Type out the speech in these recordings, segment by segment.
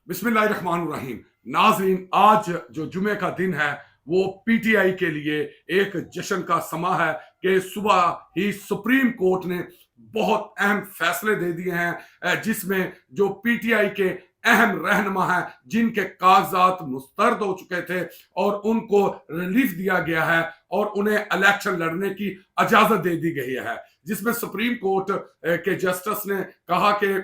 बिस्मिल्लाहिर्रहमानिर्रहीम। नाजरीन, आज जो जुमे का दिन है वो पीटीआई के लिए एक जश्न का समा है कि सुबह ही सुप्रीम कोर्ट ने बहुत अहम फैसले दे दिए हैं, जिसमें जो पीटीआई के अहम रहनुमा हैं जिनके कागजात मुस्तरद हो चुके थे और उनको रिलीफ दिया गया है और उन्हें इलेक्शन लड़ने की इजाजत दे दी गई है, जिसमें सुप्रीम कोर्ट के जस्टिस ने कहा कि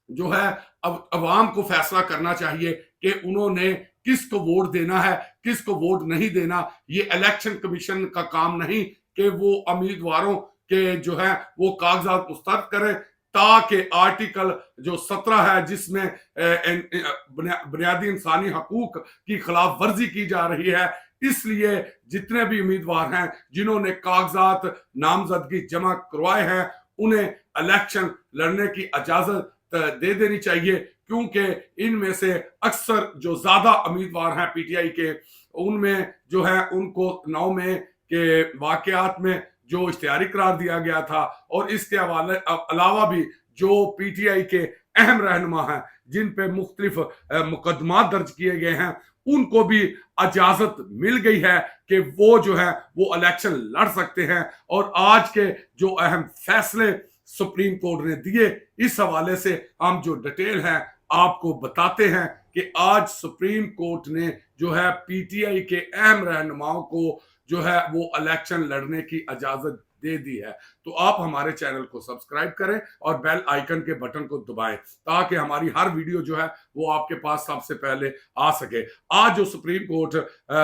जो है अब अवाम को फैसला करना चाहिए कि उन्होंने किसको वोट देना है, किसको वोट नहीं देना। ये इलेक्शन कमीशन का काम नहीं कि वो उम्मीदवारों के जो है वो कागजात मुस्तरद करें, ताकि आर्टिकल जो 17 है जिसमें बुनियादी इंसानी हकूक की खिलाफ वर्जी की जा रही है, इसलिए जितने भी उम्मीदवार हैं जिन्होंने कागजात नामजदगी जमा करवाए हैं उन्हें इलेक्शन लड़ने की इजाजत दे देनी चाहिए, क्योंकि इनमें से अक्सर जो ज्यादा उम्मीदवार हैं पीटीआई के, उनमें जो है उनको 9 मई के वाकयात में जो इश्तिहारी करार दिया गया था और इसके हवाले अलावा भी जो पीटीआई के अहम रहनुमा हैं जिन पे मुख्तलिफ मुकदमा दर्ज किए गए हैं, उनको भी इजाजत मिल गई है कि वो जो है वो इलेक्शन लड़ सकते हैं। और आज के जो अहम फैसले सुप्रीम कोर्ट ने दिए, इस हवाले से हम जो डिटेल है आपको बताते हैं कि आज सुप्रीम कोर्ट ने जो है पीटीआई के अहम रहनुमाओं को जो है वो इलेक्शन लड़ने की इजाजत दे दी है। तो आप हमारे चैनल को सब्सक्राइब करें और बेल आइकन के बटन को दबाएं ताकि हमारी हर वीडियो जो है वो आपके पास सबसे पहले आ सके। आज जो सुप्रीम कोर्ट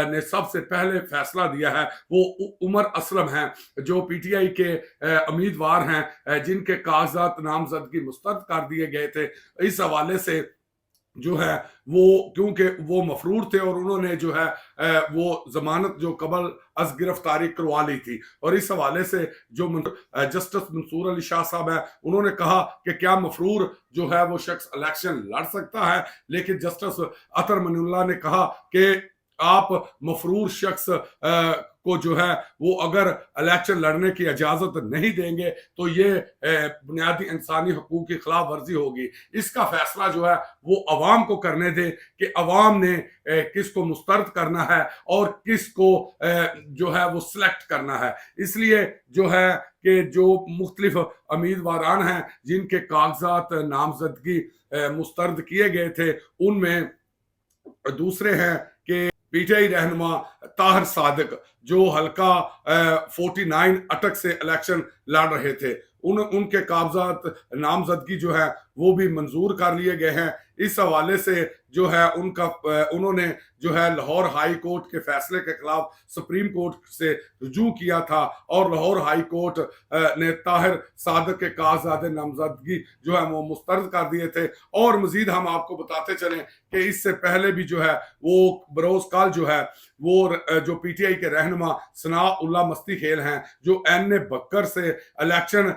ने सबसे पहले फैसला दिया है वो उमर असलम हैं, जो पीटीआई के उम्मीदवार हैं जिनके कागजात नामजदगी मुस्तरद कर दिए गए थे। इस हवाले से जो है वो क्योंकि वो मफरूर थे और उन्होंने जो है वो जमानत जो कबल अज गिरफ्तारी करवा ली थी, और इस हवाले से जो जस्टिस मंसूर अली शाह साहब है उन्होंने कहा कि क्या मफरूर जो है वो शख्स इलेक्शन लड़ सकता है, लेकिन जस्टिस अतर मनीउल्लाह ने कहा कि आप मफरूर शख्स को जो है वो अगर इलेक्शन लड़ने की इजाजत नहीं देंगे तो ये बुनियादी इंसानी हकूक की खिलाफ वर्जी होगी। इसका फैसला जो है वो अवाम को करने दे कि अवाम ने किसको मुस्तरद करना है और किसको जो है वो सिलेक्ट करना है। इसलिए जो है कि जो मुख्तलिफ उम्मीदवारान हैं जिनके कागजात नामजदगी मुस्तरद किए गए थे, उनमें दूसरे हैं कि पीटीआई रहनुमा ताहिर सादिक जो हल्का 49 अटक से इलेक्शन लड़ रहे थे, उनके कागजात नामजदगी जो है वो भी मंजूर कर लिए गए हैं। इस हवाले से जो है उन्होंने जो है लाहौर हाई कोर्ट के फैसले के खिलाफ सुप्रीम कोर्ट से रुजू किया था और लाहौर हाई कोर्ट ने ताहिर सादिक के कागजात नामजदगी जो है वो मुस्तरद कर दिए थे। और मजीद हम आपको बताते चलें कि इससे पहले भी जो है वो बरोज काल जो है वो जो पीटीआई के रहनुमा सना उल्ला मस्ती खेल हैं जो एन बकर से इलेक्शन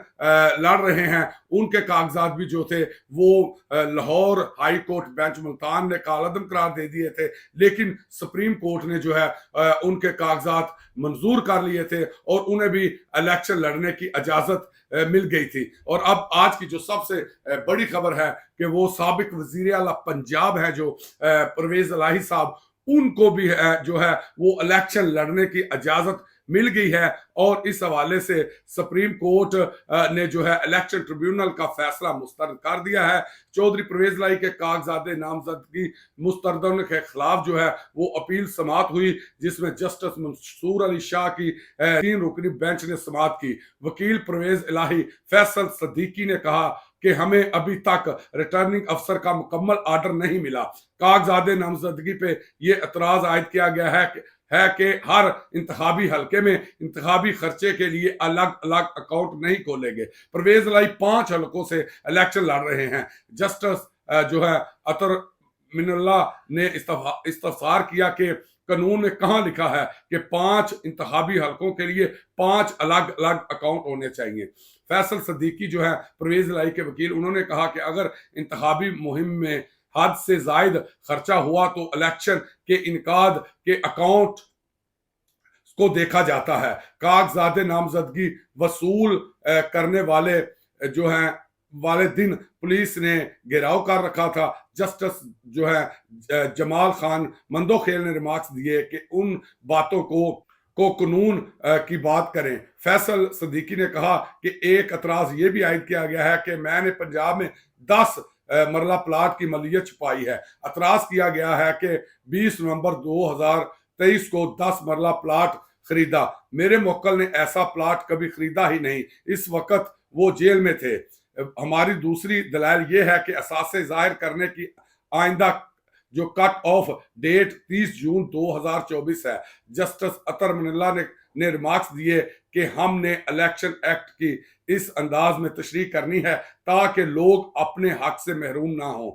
लड़ रहे हैं, उनके कागजात भी जो थे वो Lahore high court bench Multan ने कालअदम करार दे दिए थे, लेकिन सुप्रीम कोर्ट ने जो है उनके कागजात मंजूर कर लिए थे और उन्हें भी इलेक्शन लड़ने की इजाजत मिल गई थी। और अब आज की जो सबसे बड़ी खबर है कि वो साबिक वजीर आला पंजाब है जो परवेज इलाही साहब, उनको भी जो है वो इलेक्शन लड़ने की इजाजत मिल गई है। और इस हवाले से सुप्रीम कोर्ट ने जो है इलेक्शन ट्रिब्यूनल का फैसला मुस्तरद कर दिया है। चौधरी परवेज इलाही के कागजात नामजदगी मुस्तरदन के खिलाफ जो है वो अपील समात हुई, जिसमें जस्टिस मंसूर अली शाह की 3 रुकनी बेंच ने समात की। वकील परवेज इलाही फैसल सदीकी ने कहा कि हमें अभी तक रिटर्निंग अफसर का मुकम्मल आर्डर नहीं मिला। कागजात नामजदगी पे ये एतराज आयद किया गया है कि हर इंतखाबी हलके में इंतखाबी खर्चे के लिए अलग अलग अकाउंट नहीं खोलेंगे। परवेज इलाही 5 हलकों से इलेक्शन लड़ रहे हैं। जस्टिस जो है अतर मिनुल्लाह ने इस्तफसार किया कि कानून में कहां लिखा है कि 5 इंतखाबी हलकों के लिए 5 अलग अलग अकाउंट होने चाहिए। फैसल सदीकी जो है परवेज इलाही के वकील, उन्होंने कहा कि अगर इंतखाबी मुहिम में हद से जायद खर्चा हुआ तो इलेक्शन के इनकाद के अकाउंट को देखा जाता है। कागजात नामजदगी वसूल करने वाले जो हैं वाले दिन पुलिस ने घेराव कर रखा था। जस्टिस जो है जमाल खान मंदोखेल ने रिमार्क्स दिए कि उन बातों को कानून की बात करें। फैसल सिद्दीकी ने कहा कि एक एतराज ये भी आयद किया गया है कि मैंने पंजाब में 10 मरला प्लाट की मलियत छुपाई है। एतराज किया गया है कि 20 नवंबर 2023 को 10 मरला प्लाट खरीदा। मेरे मुवक्किल ने ऐसा प्लाट कभी खरीदा ही नहीं। इस वक्त वो जेल में थे। हमारी दूसरी दलाल ये है कि असासे जाहिर करने की आइंदा जो कट ऑफ डेट 30 जून 2024 है। जस्टिस अतर मनिल्ला ने रिमार्क्स दिए कि हमने इलेक्शन एक्ट की इस अंदाज में तशरीह करनी है ताकि लोग अपने हक से महरूम ना हो।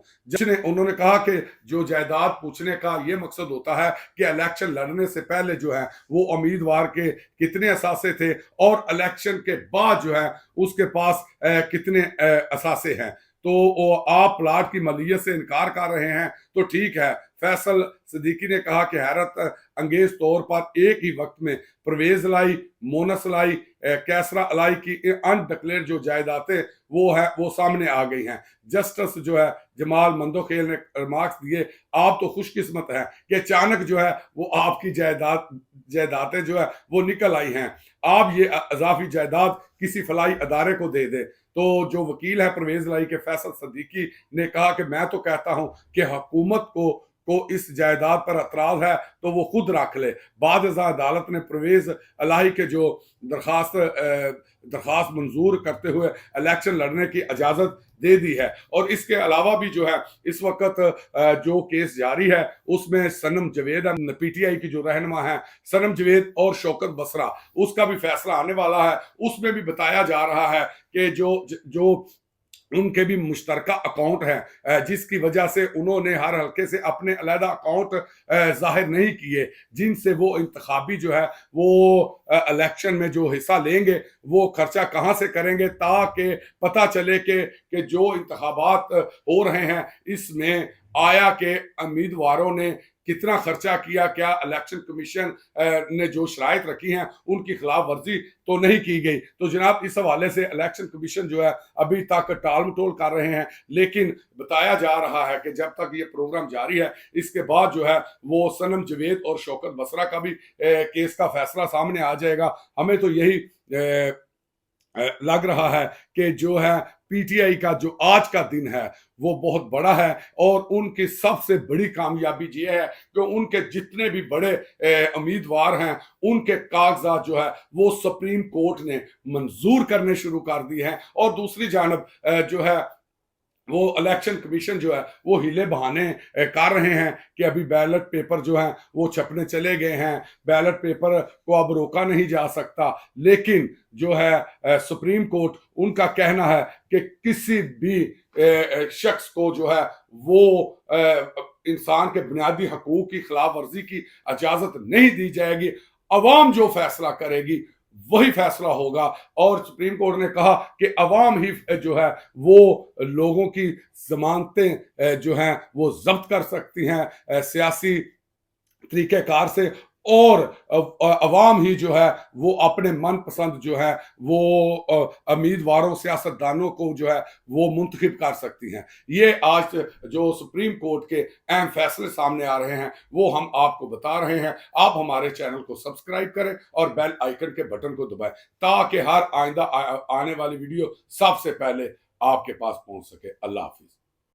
उन्होंने कहा कि जो जायदाद पूछने का ये मकसद होता है कि इलेक्शन लड़ने से पहले जो है वो उम्मीदवार के कितने असासे थे और इलेक्शन के बाद जो है उसके पास कितने असासे हैं। तो आप प्लाट की मलियत से इनकार कर रहे हैं तो ठीक है। फैसल सिद्दीकी ने कहा कि हैरत अंगेज तौर पर एक ही वक्त में परवेज लाई, मोनस लाई, कैसरा अलाई की अनडिक्लेयर जो जायदादें वो सामने आ गई हैं। जस्टिस जो है जमाल मंदोखेल ने रिमार्क्स दिए, आप तो खुशकिस्मत हैं कि अचानक जो है वो आपकी जायदादें जो है वो निकल आई हैं। आप ये अजाफी जायदाद किसी फलाई अदारे को दे दे। तो जो वकील है परवेज लाई के फैसल सिद्दीकी ने कहा कि मैं तो कहता हूं कि हुकूमत को इस जायदाद पर एतराज है तो वो खुद रख ले। बाद अदालत ने परवेज अलाही के जो दरखास्त मंजूर करते हुए इलेक्शन लड़ने की इजाजत दे दी है। और इसके अलावा भी जो है इस वक्त जो केस जारी है उसमें सनम जवेद पीटीआई की जो रहनुमा है सनम जवेद और शौकत बसरा, उसका भी फैसला आने वाला है। उसमें भी बताया जा रहा है कि जो उनके भी मुश्तरका अकाउंट है जिसकी वजह से उन्होंने हर हल्के से अपने अलहदा अकाउंट जाहिर नहीं किए, जिनसे वो इंतखाबी जो है वो इलेक्शन में जो हिस्सा लेंगे वो खर्चा कहाँ से करेंगे ताकि पता चले कि जो इंतखाबात हो रहे हैं इसमें आया के उम्मीदवारों ने कितना खर्चा किया, क्या इलेक्शन कमीशन ने जो शराइत रखी हैं उनकी खिलाफ वर्जी तो नहीं की गई। तो जनाब इस हवाले से इलेक्शन कमीशन जो है अभी तक टाल मटोल कर रहे हैं, लेकिन बताया जा रहा है कि जब तक ये प्रोग्राम जारी है इसके बाद जो है वो सनम जवेद और शौकत बसरा का भी केस का फैसला सामने आ जाएगा। हमें तो यही लग रहा है कि जो है पीटीआई का जो आज का दिन है वो बहुत बड़ा है और उनकी सबसे बड़ी कामयाबी ये है कि उनके जितने भी बड़े उम्मीदवार हैं उनके कागजात जो है वो सुप्रीम कोर्ट ने मंजूर करने शुरू कर दिए हैं। और दूसरी जानब जो है वो इलेक्शन कमीशन जो है वो हीले बहाने कर रहे हैं कि अभी बैलेट पेपर जो है वो छपने चले गए हैं, बैलेट पेपर को अब रोका नहीं जा सकता। लेकिन जो है सुप्रीम कोर्ट उनका कहना है कि किसी भी शख्स को जो है वो इंसान के बुनियादी हकूक की खिलाफ वर्जी की इजाजत नहीं दी जाएगी। अवाम जो फैसला करेगी वही फैसला होगा। और सुप्रीम कोर्ट ने कहा कि अवाम ही जो है वो लोगों की जमानतें जो हैं वो जब्त कर सकती हैं सियासी तरीकेकार से, और अवाम ही जो है वो अपने मनपसंद जो है वो उम्मीदवारों सियासतदानों को जो है वो मुंतखब कर सकती हैं। ये आज जो सुप्रीम कोर्ट के अहम फैसले सामने आ रहे हैं वो हम आपको बता रहे हैं। आप हमारे चैनल को सब्सक्राइब करें और बेल आइकन के बटन को दबाएं ताकि हर आइंदा आने वाली वीडियो सबसे पहले आपके पास पहुंच सके। अल्लाह हाफिज।